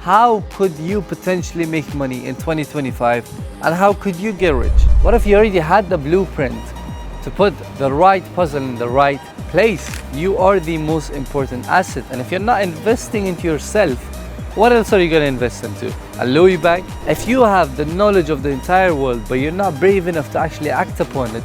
how could you potentially make money in 2025 and how could you get rich? What if you already had the blueprint to put the right puzzle in the right place? You are the most important asset, and if you're not investing into yourself, what else are you going to invest into? A Louis bag? If you have the knowledge of the entire world but you're not brave enough to actually act upon it,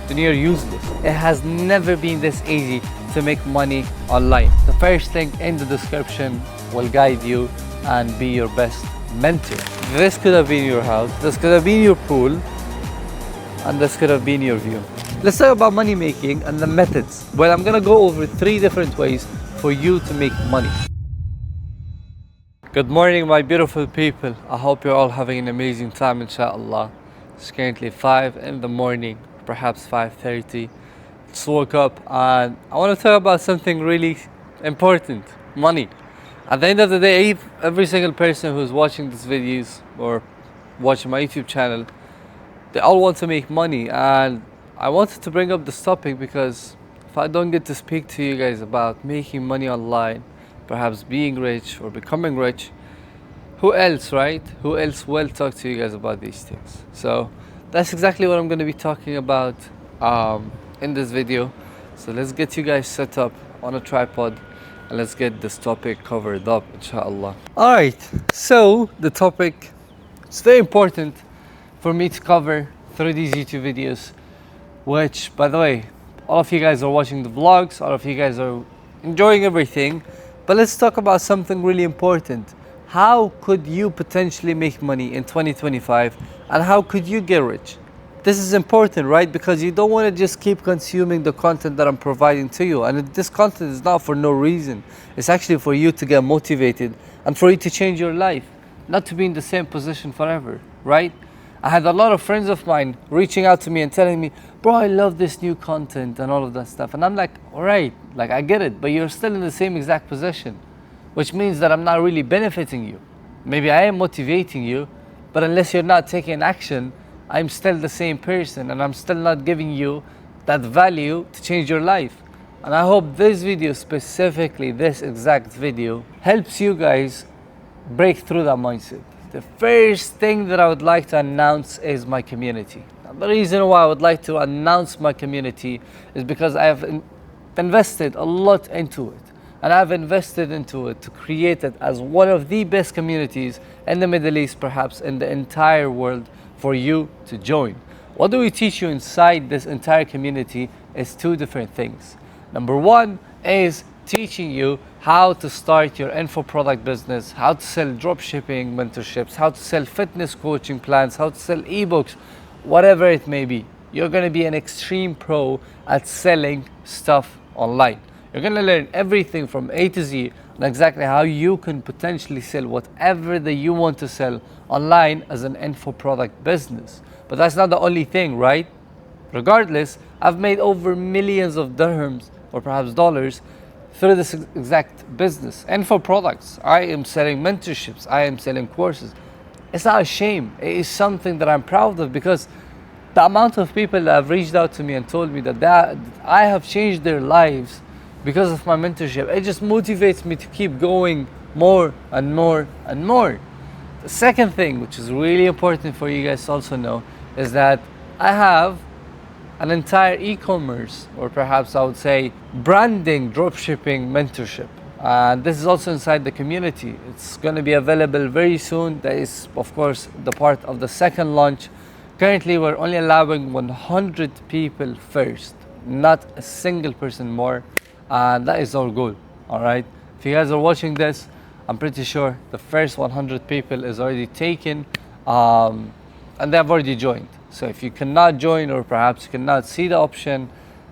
then you're useless. It has never been this easy to make money online. The first link in the description will guide you and be your best mentor. This could have been your house, this could have been your pool, and this could have been your view. Let's talk about money making and the methods. Well, I'm gonna go over 3 different ways for you to make money. Good morning, my beautiful people. I hope you're all having an amazing time, inshallah. It's currently 5 in the morning, perhaps 5:30. Just woke up and I want to talk about something really important: money. At the end of the day, every single person who's watching these videos or watching my YouTube channel, they all want to make money, and I wanted to bring up this topic because if I don't get to speak to you guys about making money online, perhaps being rich or becoming rich, who else, right? Who else will talk to you guys about these things? So that's exactly what I'm going to be talking about in this video. So let's get you guys set up on a tripod and let's get this topic covered up, inshallah. All right, so the topic, it's very important for me to cover through these YouTube videos, which, by the way, all of you guys are watching the vlogs, all of you guys are enjoying everything, but let's talk about something really important. How could you potentially make money in 2025 and how could you get rich? This is important, right? Because you don't want to just keep consuming the content that I'm providing to you. And this content is not for no reason. It's actually for you to get motivated and for you to change your life, not to be in the same position forever, right? I had a lot of friends of mine reaching out to me and telling me, bro, I love this new content and all of that stuff. And I'm like, all right, like I get it, but you're still in the same exact position, which means that I'm not really benefiting you. Maybe I am motivating you, but unless you're not taking action, I'm still the same person and I'm still not giving you that value to change your life. And I hope this video, specifically this exact video, helps you guys break through that mindset. The first thing that I would like to announce is my community. Now, the reason why I would like to announce my community is because I have invested a lot into it. And I've invested into it to create it as one of the best communities in the Middle East, perhaps in the entire world, for you to join. What do we teach you inside this entire community is 2 different things. Number 1 is teaching you how to start your info product business, how to sell dropshipping mentorships, how to sell fitness coaching plans, how to sell ebooks, whatever it may be. You're going to be an extreme pro at selling stuff online. You're going to learn everything from A to Z and exactly how you can potentially sell whatever that you want to sell online as an info product business. But that's not the only thing, right? Regardless, I've made over millions of dirhams or perhaps dollars through this exact business. Info products. I am selling mentorships. I am selling courses. It's not a shame. It is something that I'm proud of because the amount of people that have reached out to me and told me that I have changed their lives because of my mentorship, it just motivates me to keep going more and more and more. The second thing, which is really important for you guys to also know, is that I have an entire e-commerce, or perhaps I would say branding dropshipping mentorship. And this is also inside the community. It's going to be available very soon. That is, of course, the part of the second launch. Currently, we're only allowing 100 people first, not a single person more. And that is our goal, all right? If you guys are watching this, I'm pretty sure the first 100 people is already taken and they have already joined. So if you cannot join or perhaps you cannot see the option,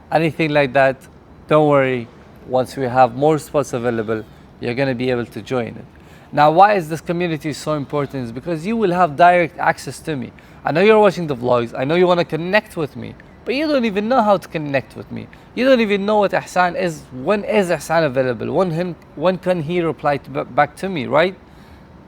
anything like that, don't worry. Once we have more spots available, you're gonna be able to join it. Now, why is this community so important? Is because you will have direct access to me. I know you're watching the vlogs, I know you wanna connect with me, but you don't even know how to connect with me. You don't even know what Ehsanszz is. When is Ehsanszz available? When can he reply back to me, right?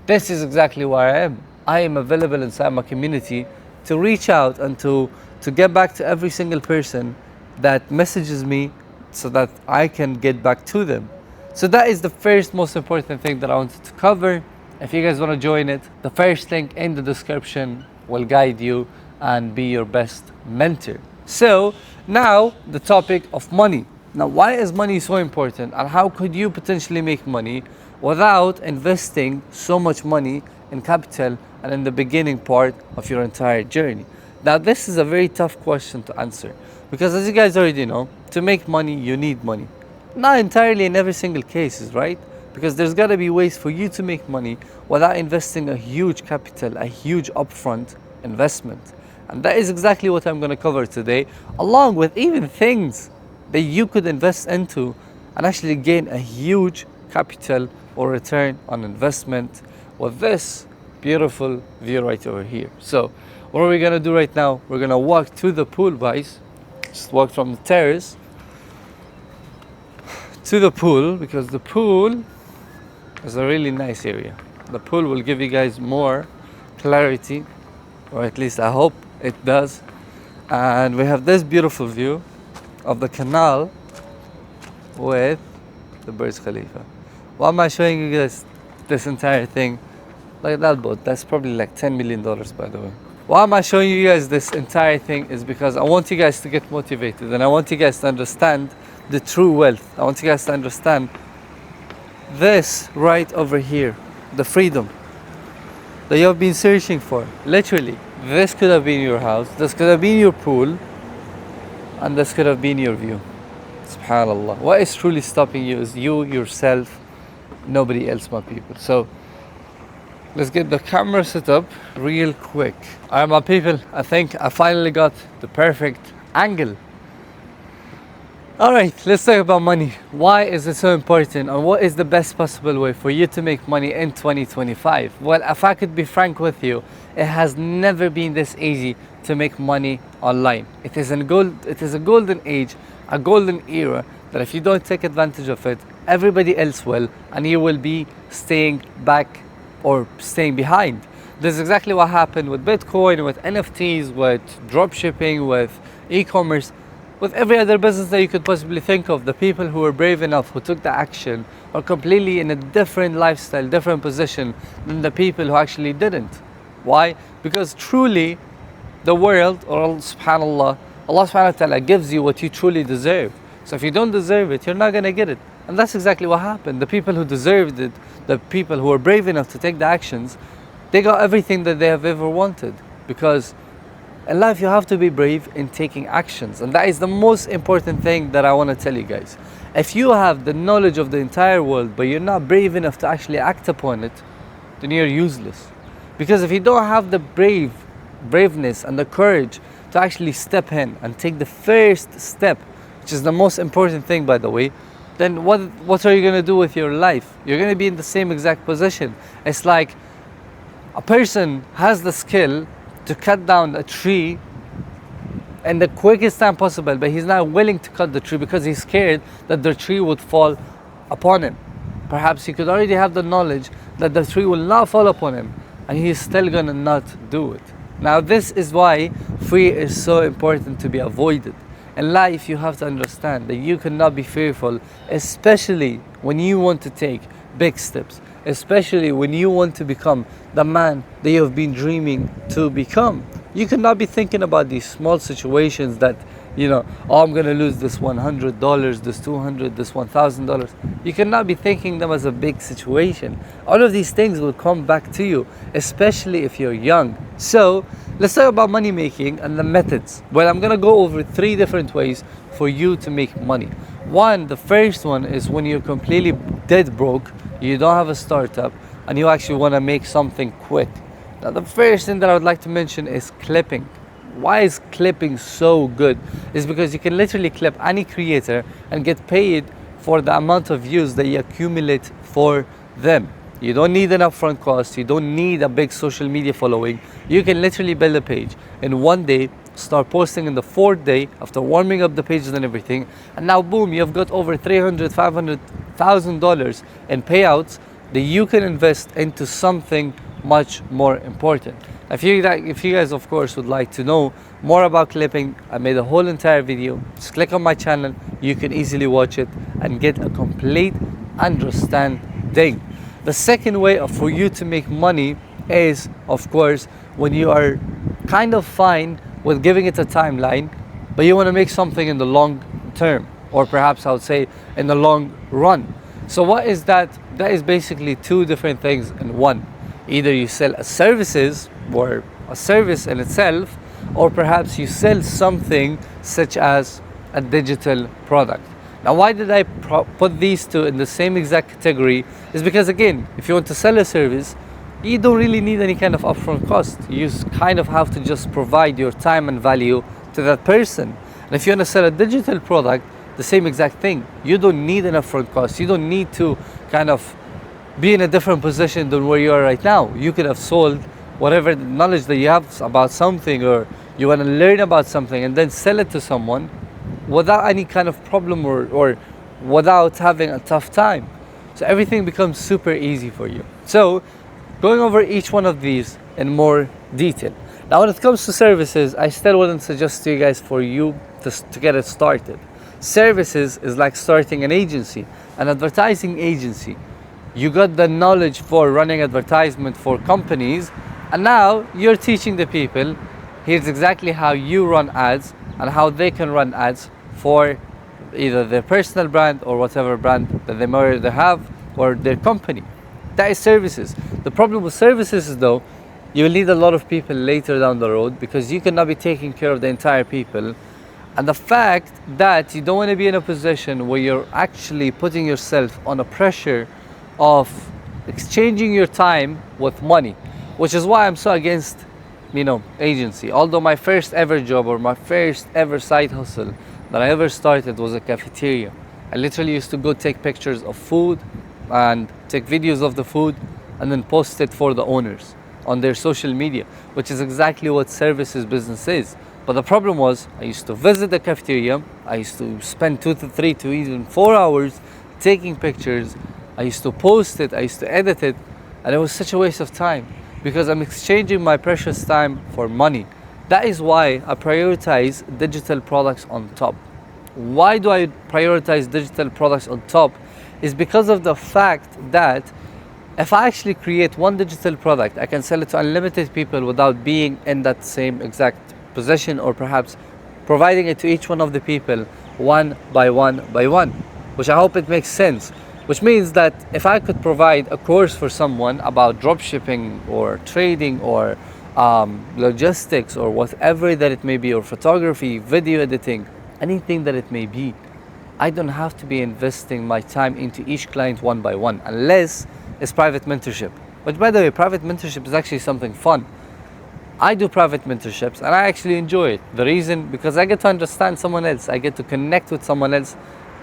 This is exactly where I am. I am available inside my community to reach out and to get back to every single person that messages me so that I can get back to them. So that is the first most important thing that I wanted to cover. If you guys want to join it, the first link in the description will guide you and be your best mentor. So now the topic of money. Now, why is money so important, and how could you potentially make money without investing so much money in capital and in the beginning part of your entire journey? Now, this is a very tough question to answer, because as you guys already know, to make money, you need money. Not entirely in every single case, right? Because there's got to be ways for you to make money without investing a huge capital, a huge upfront investment. And that is exactly what I'm going to cover today, along with even things that you could invest into and actually gain a huge capital or return on investment with this beautiful view right over here. So what are we going to do right now? We're going to walk to the pool, guys. Just walk from the terrace to the pool, because the pool is a really nice area. The pool will give you guys more clarity, or at least I hope it does. And we have this beautiful view of the canal with the Burj Khalifa. Why am I showing you guys this entire thing? Like that boat, that's probably like $10 million, by the way. Why am I showing you guys this entire thing is because I want you guys to get motivated, and I want you guys to understand the true wealth. I want you guys to understand this right over here, the freedom that you have been searching for. Literally, this could have been your house, this could have been your pool, and this could have been your view. SubhanAllah. What is truly stopping you is you, yourself, nobody else, my people. So let's get the camera set up real quick. Alright, my people, I think I finally got the perfect angle. Alright, let's talk about money. Why is it so important, and what is the best possible way for you to make money in 2025? Well, if I could be frank with you, it has never been this easy to make money online. It is a golden age, a golden era, that if you don't take advantage of it, everybody else will, and you will be staying back or staying behind. This is exactly what happened with Bitcoin, with NFTs, with dropshipping, with e-commerce, with every other business that you could possibly think of. The people who were brave enough, who took the action, are completely in a different lifestyle, different position than the people who actually didn't. Why? Because truly, the world, or subhanAllah, Allah subhanahu wa ta'ala gives you what you truly deserve. So if you don't deserve it, you're not going to get it. And that's exactly what happened. The people who deserved it, the people who were brave enough to take the actions, they got everything that they have ever wanted. Because in life, you have to be brave in taking actions. And that is the most important thing that I want to tell you guys. If you have the knowledge of the entire world, but you're not brave enough to actually act upon it, then you're useless. Because if you don't have the braveness and the courage to actually step in and take the first step, which is the most important thing, by the way, then what are you going to do with your life? You're going to be in the same exact position. It's like a person has the skill to cut down a tree in the quickest time possible, but he's not willing to cut the tree because he's scared that the tree would fall upon him. Perhaps he could already have the knowledge that the tree will not fall upon him, and he's still gonna not do it. Now, this is why fear is so important to be avoided. In life, you have to understand that you cannot be fearful, especially when you want to take big steps, especially when you want to become the man that you have been dreaming to become. You cannot be thinking about these small situations that, oh, I'm going to lose this $100, this $200, this $1,000. You cannot be thinking them as a big situation. All of these things will come back to you, especially if you're young. So let's talk about money making and the methods. Well, I'm going to go over 3 different ways for you to make money. The first one is when you're completely dead broke, you don't have a startup, and you actually want to make something quick. Now, the first thing that I would like to mention is clipping. Why is clipping so good? It's because you can literally clip any creator and get paid for the amount of views that you accumulate for them. You don't need an upfront cost. You don't need a big social media following. You can literally build a page in one day, start posting in the 4th day after warming up the pages and everything, and now boom, you've got over $300,000, $500,000 in payouts that you can invest into something much more important. If you guys, of course, would like to know more about clipping, I made a whole entire video. Just click on my channel. You can easily watch it and get a complete understanding. The second way for you to make money is, of course, when you are kind of fine with giving it a timeline, but you want to make something in the long term, or perhaps I would say in the long run. So what is that? That is basically two different things in one. Either you sell a services or a service in itself, or perhaps you sell something such as a digital product. Now, why did I put these two in the same exact category? Is because, again, if you want to sell a service, you don't really need any kind of upfront cost. You kind of have to just provide your time and value to that person. And if you want to sell a digital product, the same exact thing. You don't need an upfront cost. You don't need to kind of be in a different position than where you are right now. You could have sold whatever knowledge that you have about something, or you want to learn about something and then sell it to someone without any kind of problem or without having a tough time. So everything becomes super easy for you. So going over each one of these in more detail. Now when it comes to services, I still wouldn't suggest to you guys for you to get it started. Services is like starting an agency, an advertising agency. You got the knowledge for running advertisement for companies, and now you're teaching the people, here's exactly how you run ads and how they can run ads for either their personal brand or whatever brand that they might have, or their company. That is services. The problem with services is, though, you will need a lot of people later down the road, because you cannot be taking care of the entire people. And the fact that you don't want to be in a position where you're actually putting yourself on a pressure of exchanging your time with money, which is why I'm so against, agency. Although my first ever job or my first ever side hustle that I ever started was a cafeteria. I literally used to go take pictures of food and take videos of the food and then post it for the owners on their social media, which is exactly what services business is. But the problem was, I used to visit the cafeteria, I used to spend 2 to 3 to even 4 hours taking pictures, I used to post it, I used to edit it, and it was such a waste of time, because I'm exchanging my precious time for money. That is why I prioritize digital products on top. Why do I prioritize digital products on top? Is because of the fact that if I actually create one digital product, I can sell it to unlimited people without being in that same exact position, or perhaps providing it to each one of the people one by one, which I hope it makes sense. Which means that if I could provide a course for someone about dropshipping or trading or logistics or whatever that it may be, or photography, video editing, anything that it may be, I don't have to be investing my time into each client one by one, unless it's private mentorship. But by the way, private mentorship is actually something fun. I do private mentorships and I actually enjoy it. The reason, because I get to understand someone else, I get to connect with someone else,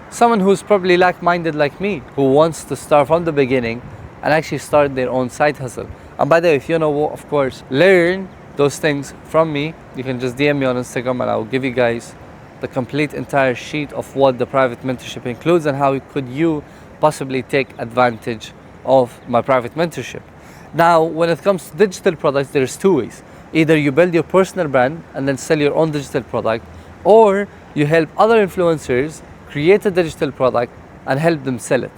someone who's probably like-minded like me, who wants to start from the beginning and actually start their own side hustle. And by the way, if you know, of course, learn those things from me, you can just DM me on Instagram and I'll give you guys the complete entire sheet of what the private mentorship includes and how could you possibly take advantage of my private mentorship. Now, when it comes to digital products, there's two ways. Either you build your personal brand and then sell your own digital product, or you help other influencers create a digital product and help them sell it.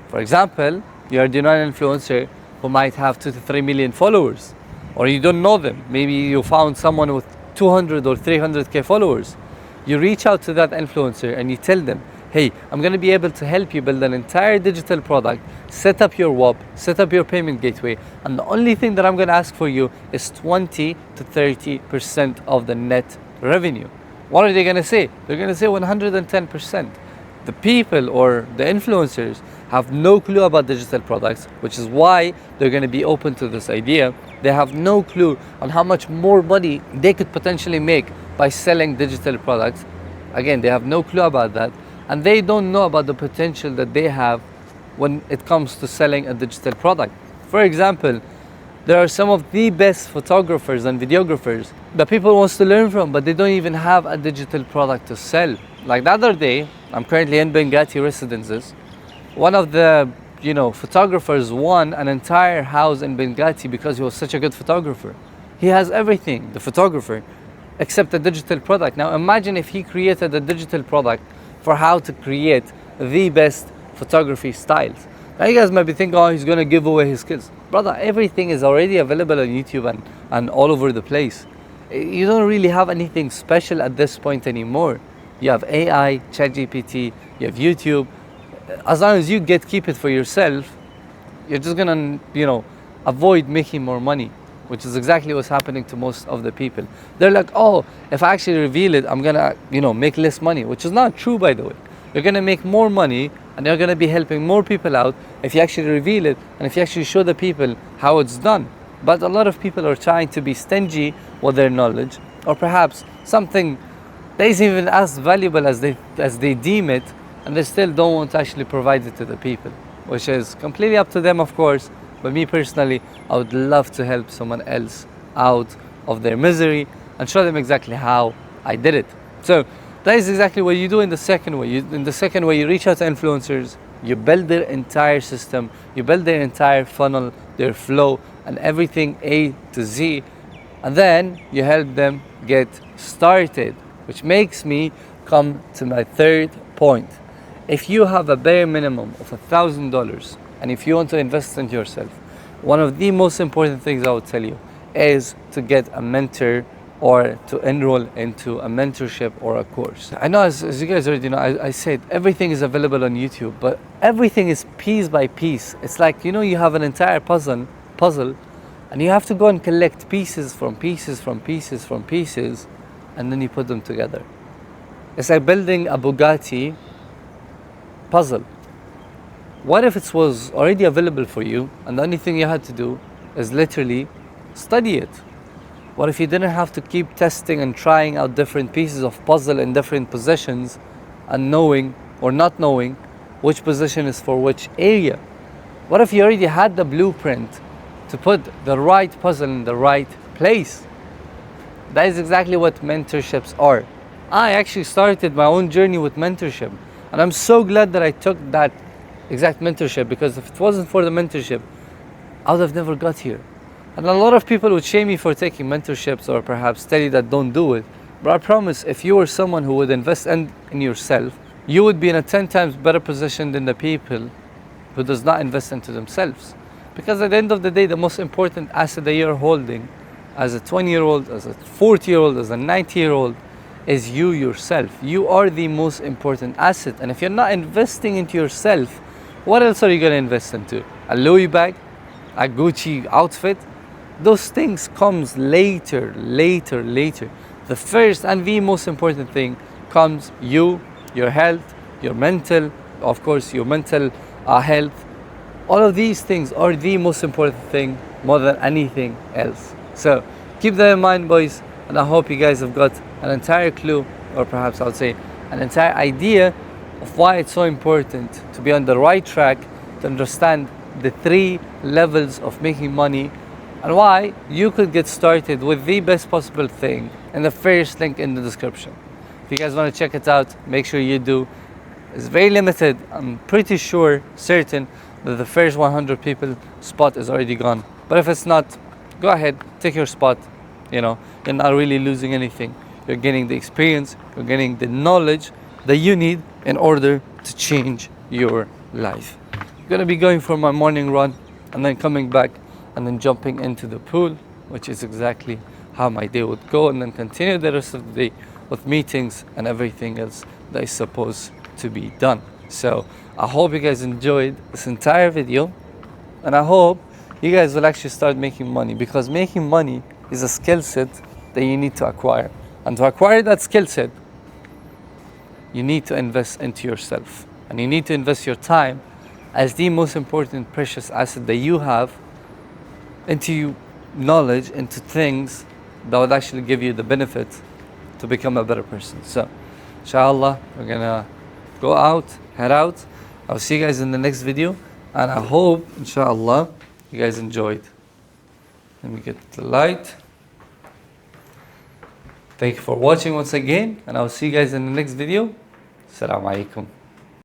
For example, you're an influencer who might have 2 to 3 million followers, or you don't know them. Maybe you found someone with 200 or 300k followers. You reach out to that influencer and you tell them, hey, I'm going to be able to help you build an entire digital product, set up your WAP, set up your payment gateway, and the only thing that I'm going to ask for you is 20 to 30% of the net revenue. What are they going to say? They're going to say 110%. The people or the influencers have no clue about digital products, which is why they're going to be open to this idea. They have no clue on how much more money they could potentially make by selling digital products. Again, they have no clue about that. And they don't know about the potential that they have when it comes to selling a digital product. For example, there are some of the best photographers and videographers that people wants to learn from, but they don't even have a digital product to sell. Like the other day, I'm currently in Benghazi residences. One of the photographers won an entire house in Benghazi because he was such a good photographer. He has everything, the photographer, except a digital product. Now imagine if he created a digital product for how to create the best photography styles. Now you guys might be thinking, oh, he's going to give away his skills. Brother, everything is already available on YouTube and all over the place. You don't really have anything special at this point anymore. You have AI, ChatGPT, you have YouTube. As long as you keep it for yourself, you're just going to, avoid making more money, which is exactly what's happening to most of the people. They're like, oh, if I actually reveal it, I'm going to, make less money, which is not true, by the way. You're going to make more money and you're going to be helping more people out if you actually reveal it and if you actually show the people how it's done. But a lot of people are trying to be stingy with their knowledge, or perhaps something that isn't even as valuable as they deem it, and they still don't want to actually provide it to the people, which is completely up to them, of course. But me personally, I would love to help someone else out of their misery and show them exactly how I did it. So that is exactly what you do in the second way. In the second way, you reach out to influencers, you build their entire system, you build their entire funnel, their flow, and everything A to Z, and then you help them get started, which makes me come to my third point. If you have a bare minimum of $1,000 and if you want to invest into yourself, one of the most important things I would tell you is to get a mentor or to enroll into a mentorship or a course. I know, as you guys already know, I said everything is available on YouTube, but everything is piece by piece. It's like, you have an entire puzzle, and you have to go and collect pieces from pieces from pieces from pieces, and then you put them together. It's like building a Bugatti puzzle. What if it was already available for you and the only thing you had to do is literally study it? What if you didn't have to keep testing and trying out different pieces of puzzle in different positions and knowing or not knowing which position is for which area? What if you already had the blueprint to put the right puzzle in the right place? That is exactly what mentorships are. I actually started my own journey with mentorship, and I'm so glad that I took that exact mentorship, because if it wasn't for the mentorship, I would have never got here. And a lot of people would shame me for taking mentorships or perhaps tell you that don't do it. But I promise, if you were someone who would invest in yourself, you would be in a 10 times better position than the people who does not invest into themselves. Because at the end of the day, the most important asset that you're holding as a 20-year-old, as a 40-year-old, as a 90-year-old, is you yourself. You are the most important asset. And if you're not investing into yourself, what else are you going to invest into? A Louis bag? A Gucci outfit? Those things comes later. The first and the most important thing comes you, your health, your mental, of course, your mental health. All of these things are the most important thing more than anything else. So keep that in mind, boys, and I hope you guys have got an entire clue, or perhaps I would say an entire idea of why it's so important to be on the right track, to understand the 3 levels of making money, and why you could get started with the best possible thing in the first link in the description. If you guys want to check it out, make sure you do. It's very limited. I'm pretty sure, certain, that the first 100 people spot is already gone. But if it's not, go ahead, take your spot. You're not really losing anything. You're getting the experience, you're getting the knowledge that you need in order to change your life. I'm gonna be going for my morning run and then coming back and then jumping into the pool, which is exactly how my day would go, and then continue the rest of the day with meetings and everything else that is supposed to be done. So I hope you guys enjoyed this entire video, and I hope you guys will actually start making money, because making money is a skill set that you need to acquire. And to acquire that skill set, you need to invest into yourself, and you need to invest your time as the most important precious asset that you have into knowledge, into things that would actually give you the benefit to become a better person. So inshallah, we're gonna go out, head out. I'll see you guys in the next video, and I hope inshallah you guys enjoyed. Let me get the light. Thank you for watching once again, and I'll see you guys in the next video. Assalamu alaikum.